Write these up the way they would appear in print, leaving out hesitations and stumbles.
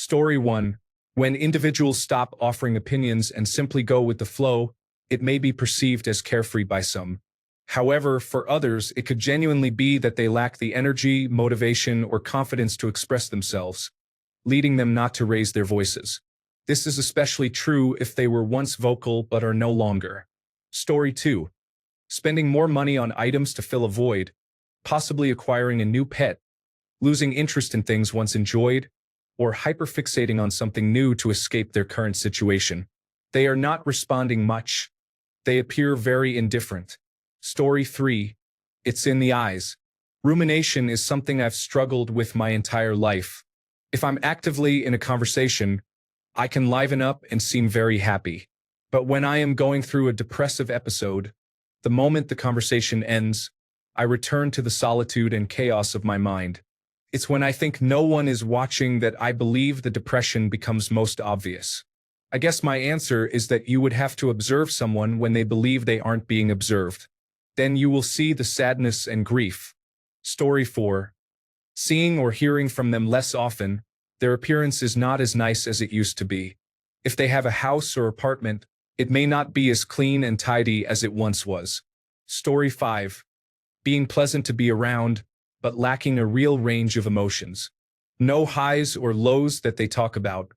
Story 1. When individuals stop offering opinions and simply go with the flow, it may be perceived as carefree by some. However, for others, it could genuinely be that they lack the energy, motivation, or confidence to express themselves, leading them not to raise their voices. This is especially true if they were once vocal but are no longer. Story 2. Spending more money on items to fill a void, possibly acquiring a new pet, losing interest in things once enjoyed, or hyperfixating on something new to escape their current situation. They are not responding much. They appear very indifferent. Story 3. It's in the eyes. Rumination is something I've struggled with my entire life. If I'm actively in a conversation, I can liven up and seem very happy. But when I am going through a depressive episode, the moment the conversation ends, I return to the solitude and chaos of my mind. It's when I think no one is watching that I believe the depression becomes most obvious. I guess my answer is that you would have to observe someone when they believe they aren't being observed. Then you will see the sadness and grief. Story 4. Seeing or hearing from them less often, their appearance is not as nice as it used to be. If they have a house or apartment, it may not be as clean and tidy as it once was. Story 5. Being pleasant to be around, but lacking a real range of emotions. No highs or lows that they talk about.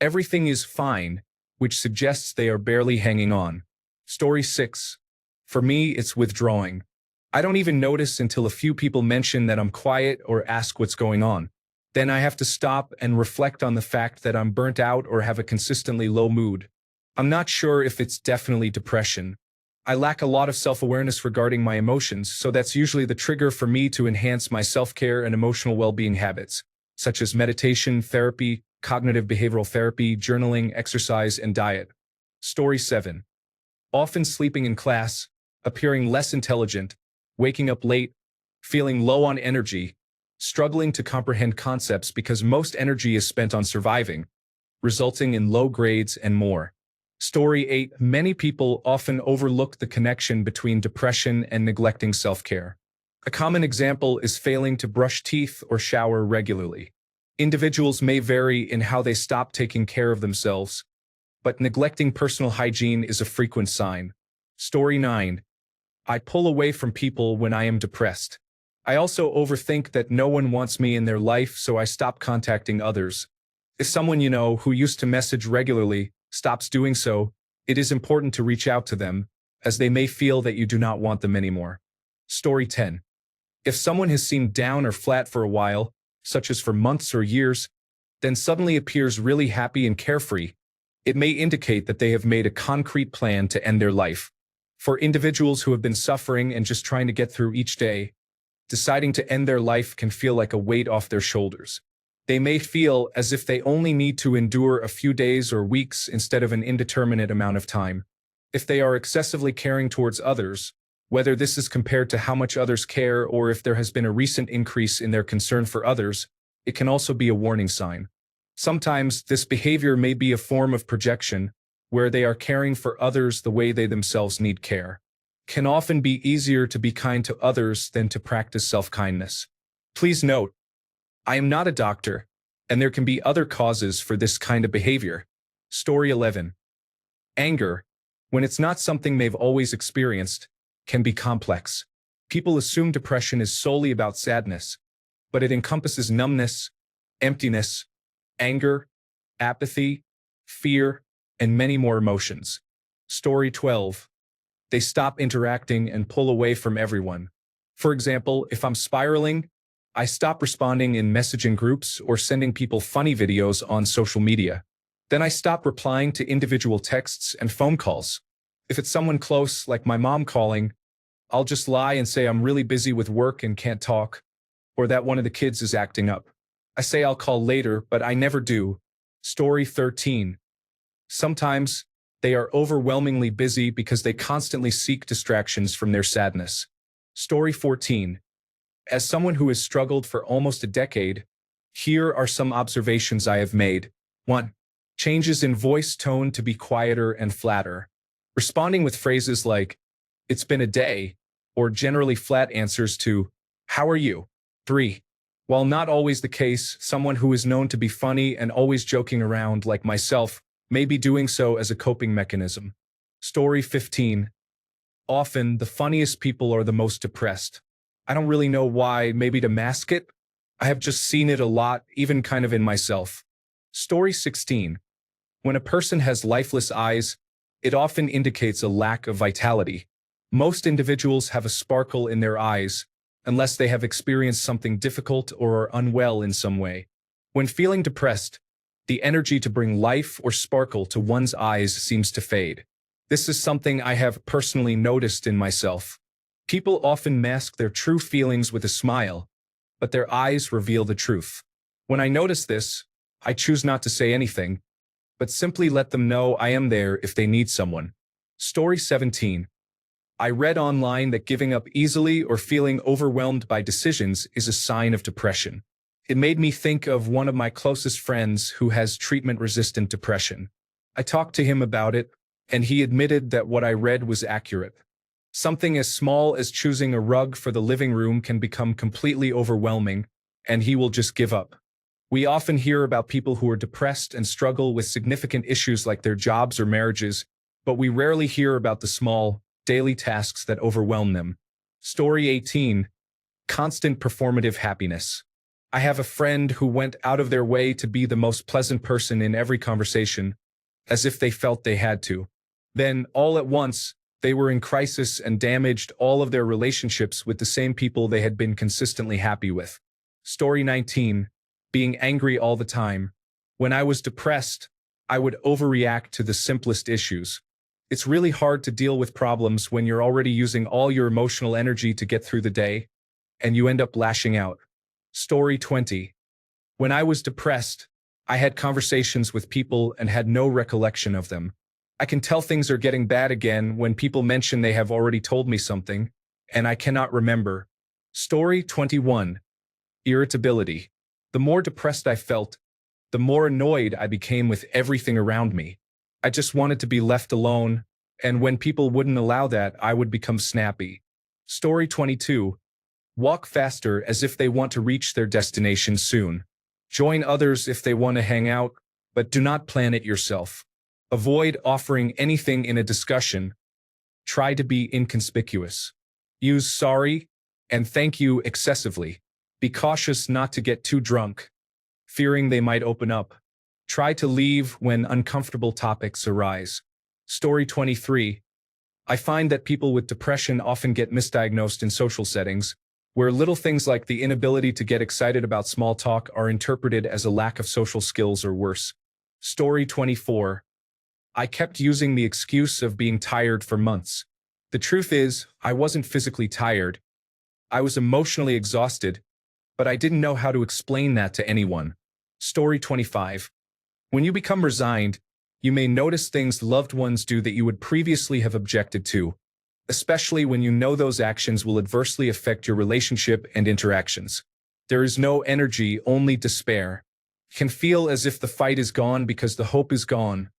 Everything is fine, which suggests they are barely hanging on. Story 6. For me, it's withdrawing. I don't even notice until a few people mention that I'm quiet or ask what's going on. Then I have to stop and reflect on the fact that I'm burnt out or have a consistently low mood. I'm not sure if it's definitely depression. I lack a lot of self-awareness regarding my emotions, so that's usually the trigger for me to enhance my self-care and emotional well-being habits, such as meditation, therapy, cognitive behavioral therapy, journaling, exercise, and diet. Story 7. Often sleeping in class, appearing less intelligent, waking up late, feeling low on energy, struggling to comprehend concepts because most energy is spent on surviving, resulting in low grades and more. Story 8. Many people often overlook the connection between depression and neglecting self-care. A common example is failing to brush teeth or shower regularly. Individuals may vary in how they stop taking care of themselves, but neglecting personal hygiene is a frequent sign. Story 9. I pull away from people when I am depressed. I also overthink that no one wants me in their life, so I stop contacting others. If someone you know who used to message regularly stops doing so, it is important to reach out to them, as they may feel that you do not want them anymore. Story 10. If someone has seemed down or flat for a while, such as for months or years, then suddenly appears really happy and carefree, it may indicate that they have made a concrete plan to end their life. For individuals who have been suffering and just trying to get through each day, deciding to end their life can feel like a weight off their shoulders. They may feel as if they only need to endure a few days or weeks instead of an indeterminate amount of time. If they are excessively caring towards others, whether this is compared to how much others care or if there has been a recent increase in their concern for others, it can also be a warning sign. Sometimes this behavior may be a form of projection, where they are caring for others the way they themselves need care. It can often be easier to be kind to others than to practice self-kindness. Please note, I am not a doctor, and there can be other causes for this kind of behavior. Story 11. Anger, when it's not something they've always experienced, can be complex. People assume depression is solely about sadness, but it encompasses numbness, emptiness, anger, apathy, fear, and many more emotions. Story 12. They stop interacting and pull away from everyone. For example, if I'm spiraling, I stop responding in messaging groups or sending people funny videos on social media. Then I stop replying to individual texts and phone calls. If it's someone close, like my mom calling, I'll just lie and say I'm really busy with work and can't talk, or that one of the kids is acting up. I say I'll call later, but I never do. Story 13. Sometimes they are overwhelmingly busy because they constantly seek distractions from their sadness. Story 14. As someone who has struggled for almost a decade, here are some observations I have made. 1. Changes in voice tone to be quieter and flatter. Responding with phrases like, "It's been a day," or generally flat answers to, "How are you?" 3. While not always the case, someone who is known to be funny and always joking around, like myself, may be doing so as a coping mechanism. Story 15. Often, the funniest people are the most depressed. I don't really know why, maybe to mask it? I have just seen it a lot, even kind of in myself. Story 16. When a person has lifeless eyes, it often indicates a lack of vitality. Most individuals have a sparkle in their eyes, unless they have experienced something difficult or are unwell in some way. When feeling depressed, the energy to bring life or sparkle to one's eyes seems to fade. This is something I have personally noticed in myself. People often mask their true feelings with a smile, but their eyes reveal the truth. When I notice this, I choose not to say anything, but simply let them know I am there if they need someone. Story 17. I read online that giving up easily or feeling overwhelmed by decisions is a sign of depression. It made me think of one of my closest friends who has treatment-resistant depression. I talked to him about it, and he admitted that what I read was accurate. Something as small as choosing a rug for the living room can become completely overwhelming, and he will just give up. We often hear about people who are depressed and struggle with significant issues like their jobs or marriages, but we rarely hear about the small, daily tasks that overwhelm them. Story 18. Constant performative happiness. I have a friend who went out of their way to be the most pleasant person in every conversation, as if they felt they had to. Then, all at once, they were in crisis and damaged all of their relationships with the same people they had been consistently happy with. Story 19. Being angry all the time. When I was depressed, I would overreact to the simplest issues. It's really hard to deal with problems when you're already using all your emotional energy to get through the day, and you end up lashing out. Story 20. When I was depressed, I had conversations with people and had no recollection of them. I can tell things are getting bad again when people mention they have already told me something, and I cannot remember. Story 21. Irritability. The more depressed I felt, the more annoyed I became with everything around me. I just wanted to be left alone, and when people wouldn't allow that, I would become snappy. Story 22. Walk faster as if they want to reach their destination soon. Join others if they want to hang out, but do not plan it yourself. Avoid offering anything in a discussion. Try to be inconspicuous. Use sorry and thank you excessively. Be cautious not to get too drunk, fearing they might open up. Try to leave when uncomfortable topics arise. Story 23. I find that people with depression often get misdiagnosed in social settings, where little things like the inability to get excited about small talk are interpreted as a lack of social skills or worse. Story 24. I kept using the excuse of being tired for months. The truth is, I wasn't physically tired. I was emotionally exhausted, but I didn't know how to explain that to anyone. Story 25. When you become resigned, you may notice things loved ones do that you would previously have objected to, especially when you know those actions will adversely affect your relationship and interactions. There is no energy, only despair. It can feel as if the fight is gone because the hope is gone,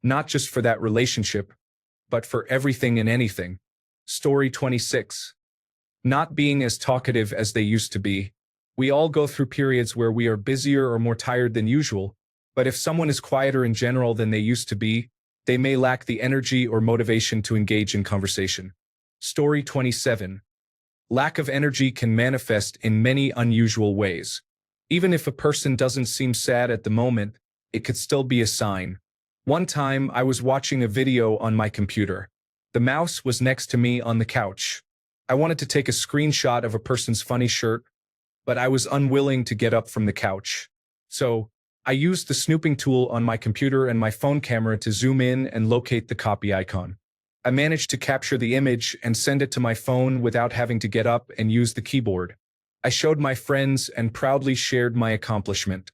not just for that relationship, but for everything and anything. Story 26. Not being as talkative as they used to be. We all go through periods where we are busier or more tired than usual, but if someone is quieter in general than they used to be, they may lack the energy or motivation to engage in conversation. Story 27. Lack of energy can manifest in many unusual ways. Even if a person doesn't seem sad at the moment, it could still be a sign. One time, I was watching a video on my computer. The mouse was next to me on the couch. I wanted to take a screenshot of a person's funny shirt, but I was unwilling to get up from the couch. So, I used the snooping tool on my computer and my phone camera to zoom in and locate the copy icon. I managed to capture the image and send it to my phone without having to get up and use the keyboard. I showed my friends and proudly shared my accomplishment.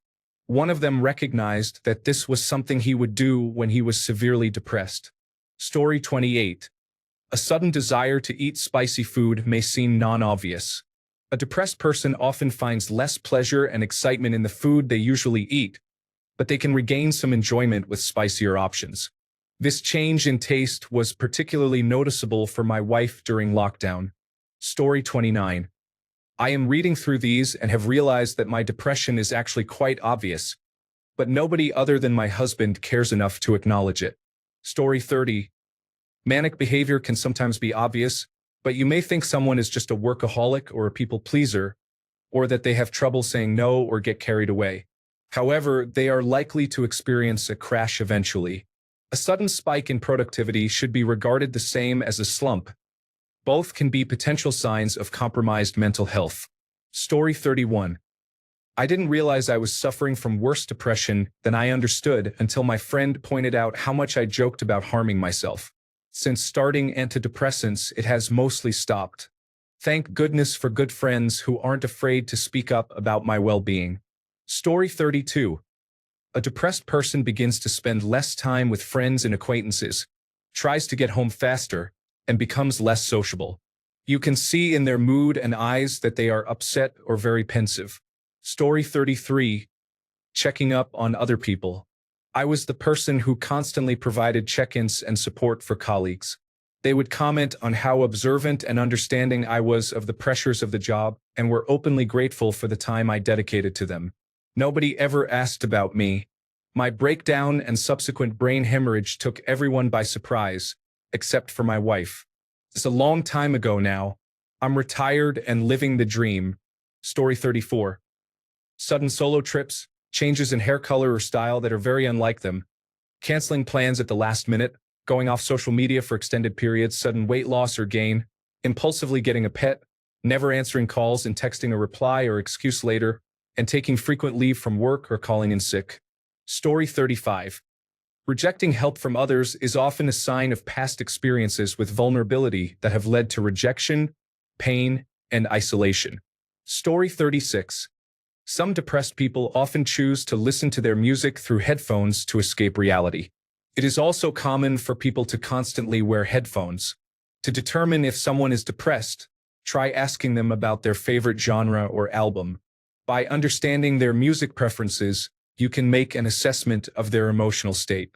One of them recognized that this was something he would do when he was severely depressed. Story 28. A sudden desire to eat spicy food may seem non-obvious. A depressed person often finds less pleasure and excitement in the food they usually eat, but they can regain some enjoyment with spicier options. This change in taste was particularly noticeable for my wife during lockdown. Story 29. I am reading through these and have realized that my depression is actually quite obvious, but nobody other than my husband cares enough to acknowledge it. Story 30. Manic behavior can sometimes be obvious, but you may think someone is just a workaholic or a people pleaser, or that they have trouble saying no or get carried away. However, they are likely to experience a crash eventually. A sudden spike in productivity should be regarded the same as a slump. Both can be potential signs of compromised mental health. Story 31. I didn't realize I was suffering from worse depression than I understood until my friend pointed out how much I joked about harming myself. Since starting antidepressants, it has mostly stopped. Thank goodness for good friends who aren't afraid to speak up about my well-being. Story 32. A depressed person begins to spend less time with friends and acquaintances, tries to get home faster, and becomes less sociable. You can see in their mood and eyes that they are upset or very pensive. Story 33. Checking up on other people. I was the person who constantly provided check-ins and support for colleagues. They would comment on how observant and understanding I was of the pressures of the job and were openly grateful for the time I dedicated to them. Nobody ever asked about me. My breakdown and subsequent brain hemorrhage took everyone by surprise, except for my wife. It's a long time ago now. I'm retired and living the dream. Story 34. Sudden solo trips, changes in hair color or style that are very unlike them, canceling plans at the last minute, going off social media for extended periods, sudden weight loss or gain, impulsively getting a pet, never answering calls and texting a reply or excuse later, and taking frequent leave from work or calling in sick. Story 35. Rejecting help from others is often a sign of past experiences with vulnerability that have led to rejection, pain, and isolation. Story 36. Some depressed people often choose to listen to their music through headphones to escape reality. It is also common for people to constantly wear headphones. To determine if someone is depressed, try asking them about their favorite genre or album. By understanding their music preferences, you can make an assessment of their emotional state.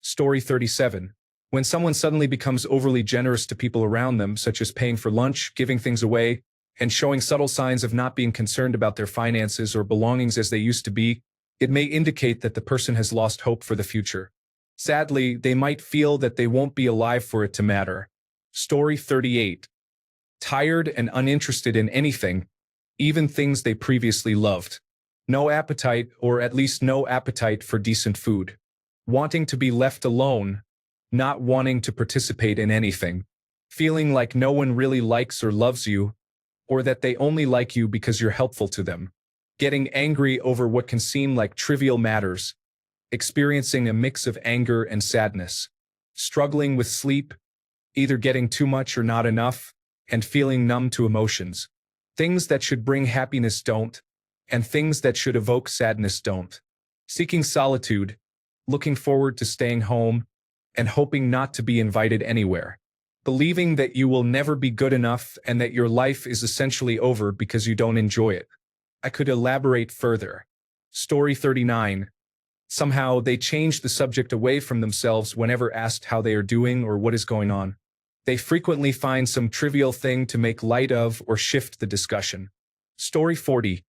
Story 37. When someone suddenly becomes overly generous to people around them, such as paying for lunch, giving things away, and showing subtle signs of not being concerned about their finances or belongings as they used to be, it may indicate that the person has lost hope for the future. Sadly, they might feel that they won't be alive for it to matter. Story 38. Tired and uninterested in anything, even things they previously loved. No appetite, or at least no appetite for decent food. Wanting to be left alone, not wanting to participate in anything. Feeling like no one really likes or loves you, or that they only like you because you're helpful to them. Getting angry over what can seem like trivial matters. Experiencing a mix of anger and sadness. Struggling with sleep, either getting too much or not enough, and feeling numb to emotions. Things that should bring happiness don't, and things that should evoke sadness don't. Seeking solitude, looking forward to staying home, and hoping not to be invited anywhere. Believing that you will never be good enough and that your life is essentially over because you don't enjoy it. I could elaborate further. Story 39. Somehow they change the subject away from themselves whenever asked how they are doing or what is going on. They frequently find some trivial thing to make light of or shift the discussion. Story 40.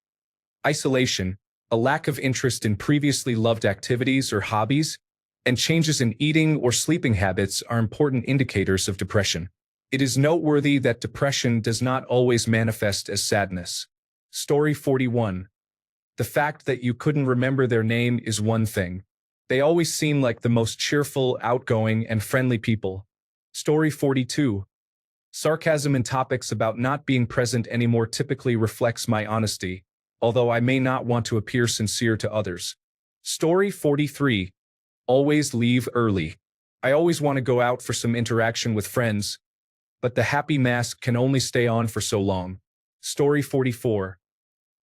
Isolation, a lack of interest in previously loved activities or hobbies, and changes in eating or sleeping habits are important indicators of depression. It is noteworthy that depression does not always manifest as sadness. Story 41. The fact that you couldn't remember their name is one thing. They always seem like the most cheerful, outgoing, and friendly people. Story 42. Sarcasm in topics about not being present anymore typically reflects my honesty, although I may not want to appear sincere to others. Story 43. Always leave early. I always want to go out for some interaction with friends, but the happy mask can only stay on for so long. Story 44.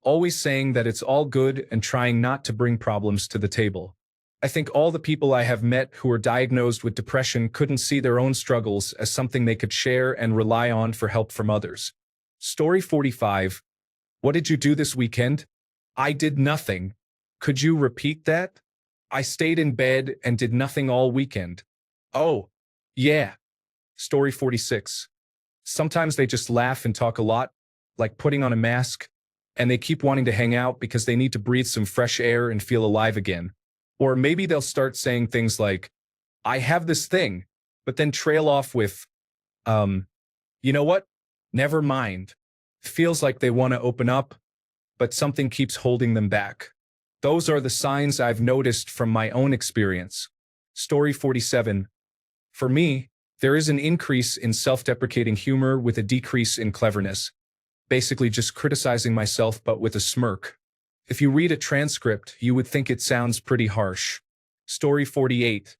Always saying that it's all good and trying not to bring problems to the table. I think all the people I have met who are diagnosed with depression couldn't see their own struggles as something they could share and rely on for help from others. Story 45. What did you do this weekend? I did nothing. Could you repeat that? I stayed in bed and did nothing all weekend. Oh, yeah. Story 46. Sometimes they just laugh and talk a lot, like putting on a mask, and they keep wanting to hang out because they need to breathe some fresh air and feel alive again. Or maybe they'll start saying things like, I have this thing, but then trail off with, you know what? Never mind. Feels like they want to open up, but something keeps holding them back. Those are the signs I've noticed from my own experience. Story 47. For me, there is an increase in self-deprecating humor with a decrease in cleverness. Basically just criticizing myself but with a smirk. If you read a transcript, you would think it sounds pretty harsh. Story 48.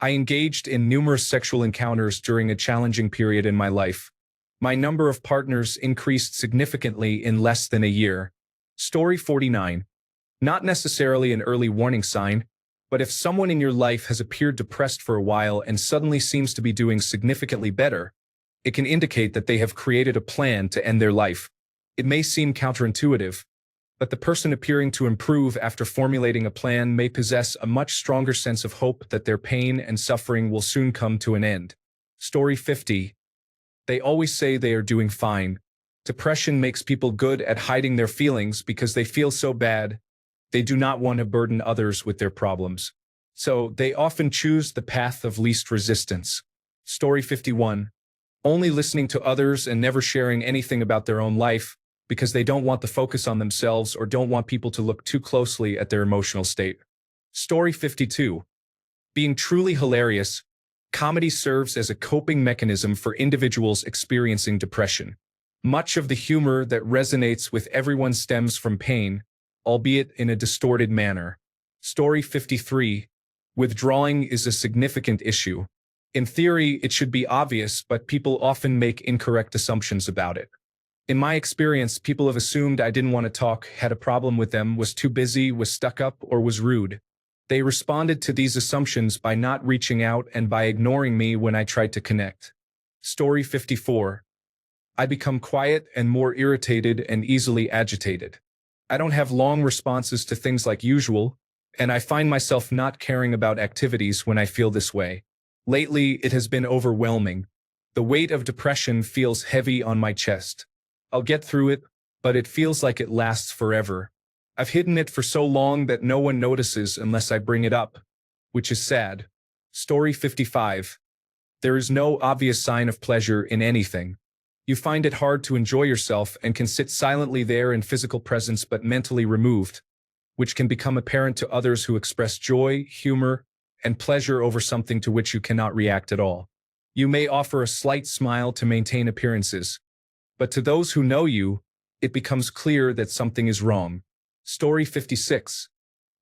I engaged in numerous sexual encounters during a challenging period in my life. My number of partners increased significantly in less than a year. Story 49. Not necessarily an early warning sign, but if someone in your life has appeared depressed for a while and suddenly seems to be doing significantly better, it can indicate that they have created a plan to end their life. It may seem counterintuitive, but the person appearing to improve after formulating a plan may possess a much stronger sense of hope that their pain and suffering will soon come to an end. Story 50. They always say they are doing fine. Depression makes people good at hiding their feelings because they feel so bad. They do not want to burden others with their problems. So they often choose the path of least resistance. Story 51. Only listening to others and never sharing anything about their own life because they don't want the focus on themselves or don't want people to look too closely at their emotional state. Story 52. Being truly hilarious, comedy serves as a coping mechanism for individuals experiencing depression. Much of the humor that resonates with everyone stems from pain, albeit in a distorted manner. Story 53. Withdrawing is a significant issue. In theory, it should be obvious, but people often make incorrect assumptions about it. In my experience, people have assumed I didn't want to talk, had a problem with them, was too busy, was stuck up, or was rude. They responded to these assumptions by not reaching out and by ignoring me when I tried to connect. Story 54. I become quiet and more irritated and easily agitated. I don't have long responses to things like usual, and I find myself not caring about activities when I feel this way. Lately, it has been overwhelming. The weight of depression feels heavy on my chest. I'll get through it, but it feels like it lasts forever. I've hidden it for so long that no one notices unless I bring it up, which is sad. Story 55. There is no obvious sign of pleasure in anything. You find it hard to enjoy yourself and can sit silently there in physical presence but mentally removed, which can become apparent to others who express joy, humor, and pleasure over something to which you cannot react at all. You may offer a slight smile to maintain appearances, but to those who know you, it becomes clear that something is wrong. Story 56.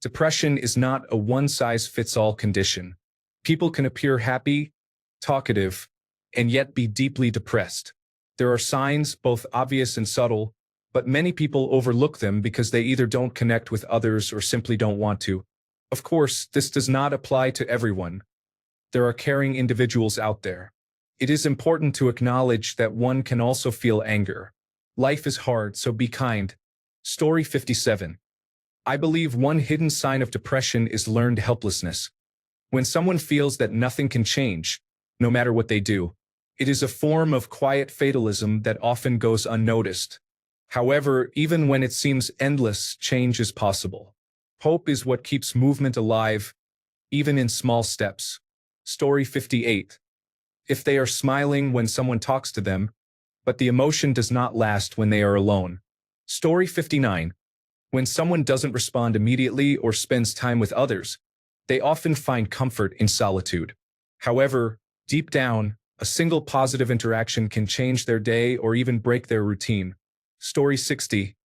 Depression is not a one-size-fits-all condition. People can appear happy, talkative, and yet be deeply depressed. There are signs, both obvious and subtle, but many people overlook them because they either don't connect with others or simply don't want to. Of course, this does not apply to everyone. There are caring individuals out there. It is important to acknowledge that one can also feel anger. Life is hard, so be kind. Story 57. I believe one hidden sign of depression is learned helplessness. When someone feels that nothing can change, no matter what they do, it is a form of quiet fatalism that often goes unnoticed. However, even when it seems endless, change is possible. Hope is what keeps movement alive, even in small steps. Story 58. If they are smiling when someone talks to them, but the emotion does not last when they are alone. Story 59. When someone doesn't respond immediately or spends time with others, they often find comfort in solitude. However, deep down, a single positive interaction can change their day or even break their routine. Story 60.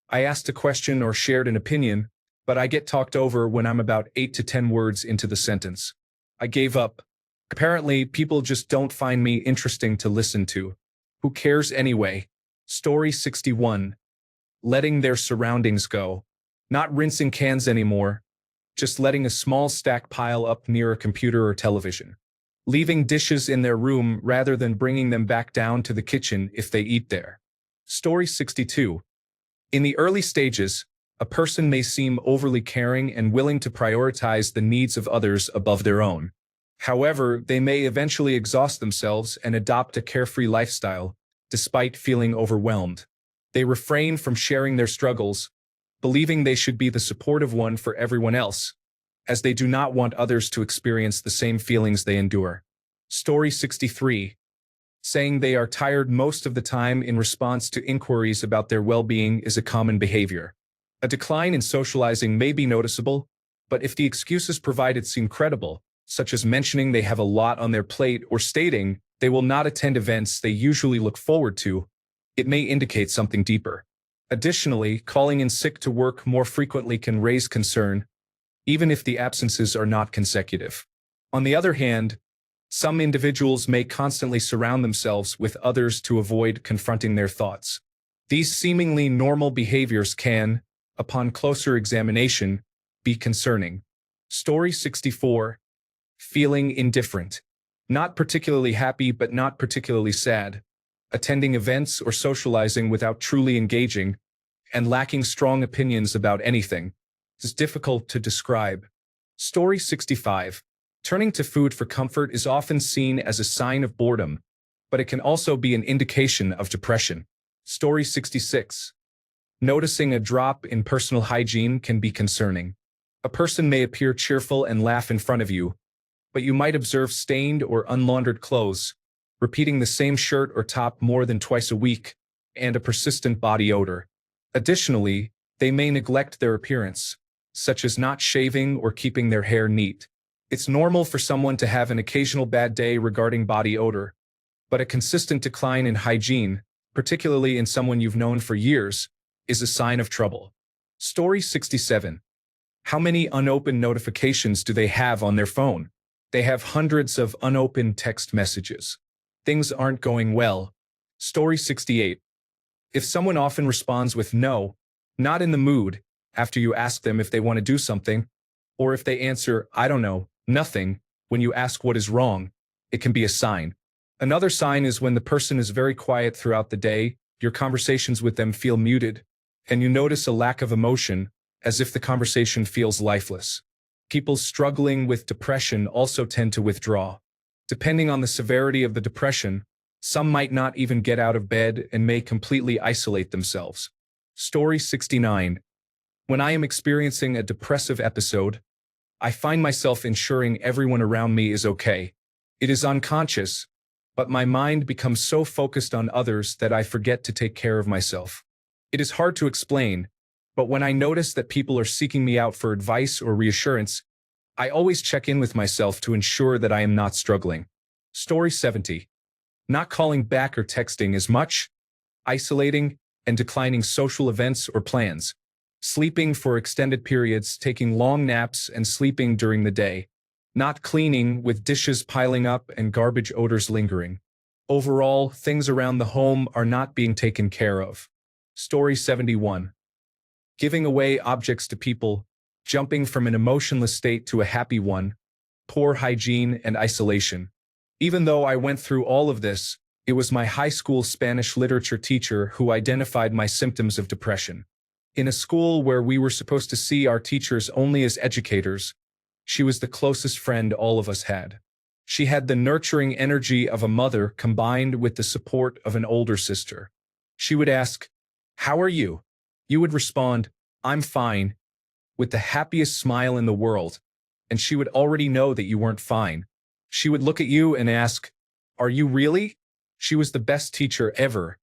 I asked a question or shared an opinion, but I get talked over when I'm about 8 to 10 words into the sentence. I gave up. Apparently, people just don't find me interesting to listen to. Who cares anyway? Story 61. Letting their surroundings go. Not rinsing cans anymore, just letting a small stack pile up near a computer or television. Leaving dishes in their room rather than bringing them back down to the kitchen if they eat there. Story 62. In the early stages, a person may seem overly caring and willing to prioritize the needs of others above their own. However, they may eventually exhaust themselves and adopt a carefree lifestyle, despite feeling overwhelmed. They refrain from sharing their struggles, believing they should be the supportive one for everyone else, as they do not want others to experience the same feelings they endure. Story 63. Saying they are tired most of the time in response to inquiries about their well-being is a common behavior. A decline in socializing may be noticeable, but if the excuses provided seem credible, such as mentioning they have a lot on their plate or stating they will not attend events they usually look forward to, it may indicate something deeper. Additionally, calling in sick to work more frequently can raise concern, even if the absences are not consecutive. On the other hand, some individuals may constantly surround themselves with others to avoid confronting their thoughts. These seemingly normal behaviors can, upon closer examination, be concerning. Story 64. Feeling indifferent. Not particularly happy but not particularly sad. Attending events or socializing without truly engaging, and lacking strong opinions about anything, is difficult to describe. Story 65. Turning to food for comfort is often seen as a sign of boredom, but it can also be an indication of depression. Story 66. Noticing a drop in personal hygiene can be concerning. A person may appear cheerful and laugh in front of you, but you might observe stained or unlaundered clothes, repeating the same shirt or top more than twice a week, and a persistent body odor. Additionally, they may neglect their appearance, such as not shaving or keeping their hair neat. It's normal for someone to have an occasional bad day regarding body odor, but a consistent decline in hygiene, particularly in someone you've known for years, is a sign of trouble. Story 67. How many unopened notifications do they have on their phone? They have hundreds of unopened text messages. Things aren't going well. Story 68. If someone often responds with no, not in the mood, after you ask them if they want to do something, or if they answer, I don't know, nothing, when you ask what is wrong, it can be a sign. Another sign is when the person is very quiet throughout the day, your conversations with them feel muted, and you notice a lack of emotion, as if the conversation feels lifeless. People struggling with depression also tend to withdraw. Depending on the severity of the depression, some might not even get out of bed and may completely isolate themselves. Story 69. When I am experiencing a depressive episode, I find myself ensuring everyone around me is okay. It is unconscious, but my mind becomes so focused on others that I forget to take care of myself. It is hard to explain, but when I notice that people are seeking me out for advice or reassurance, I always check in with myself to ensure that I am not struggling. Story 70. Not calling back or texting as much, isolating, and declining social events or plans. Sleeping for extended periods, taking long naps, and sleeping during the day. Not cleaning, with dishes piling up and garbage odors lingering. Overall, things around the home are not being taken care of. Story 71. Giving away objects to people, jumping from an emotionless state to a happy one, poor hygiene and isolation. Even though I went through all of this, it was my high school Spanish literature teacher who identified my symptoms of depression. In a school where we were supposed to see our teachers only as educators, she was the closest friend all of us had. She had the nurturing energy of a mother combined with the support of an older sister. She would ask, "How are you?" You would respond, "I'm fine," with the happiest smile in the world, and she would already know that you weren't fine. She would look at you and ask, "Are you really?" She was the best teacher ever,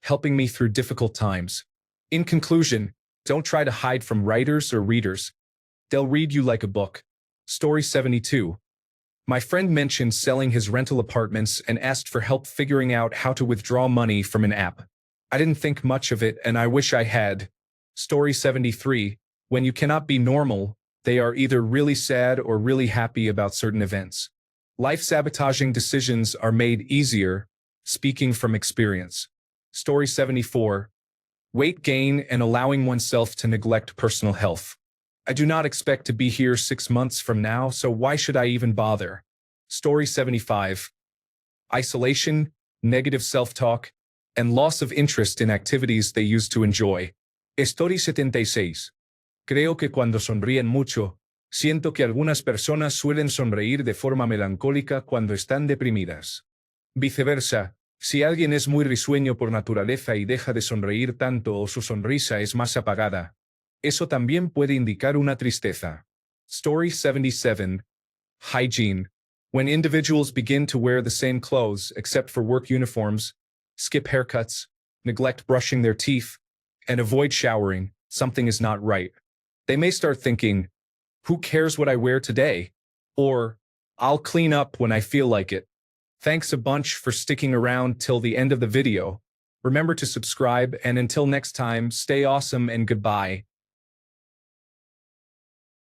helping me through difficult times. In conclusion, don't try to hide from writers or readers. They'll read you like a book. Story 72. My friend mentioned selling his rental apartments and asked for help figuring out how to withdraw money from an app. I didn't think much of it and I wish I had. Story 73. When you cannot be normal, they are either really sad or really happy about certain events. Life-sabotaging decisions are made easier, speaking from experience. Story 74. Weight gain and allowing oneself to neglect personal health. I do not expect to be here 6 months from now, so why should I even bother? Story 75. Isolation, negative self-talk, and loss of interest in activities they used to enjoy. Story 76. Creo que cuando sonríen mucho, siento que algunas personas suelen sonreír de forma melancólica cuando están deprimidas. Viceversa, Si alguien es muy risueño por naturaleza y deja de sonreír tanto o su sonrisa es más apagada, eso también puede indicar una tristeza. Story 77. Hygiene. When individuals begin to wear the same clothes except for work uniforms, skip haircuts, neglect brushing their teeth, and avoid showering, something is not right. They may start thinking, who cares what I wear today? Or, I'll clean up when I feel like it. Thanks a bunch for sticking around till the end of the video. Remember to subscribe, and until next time, stay awesome and goodbye.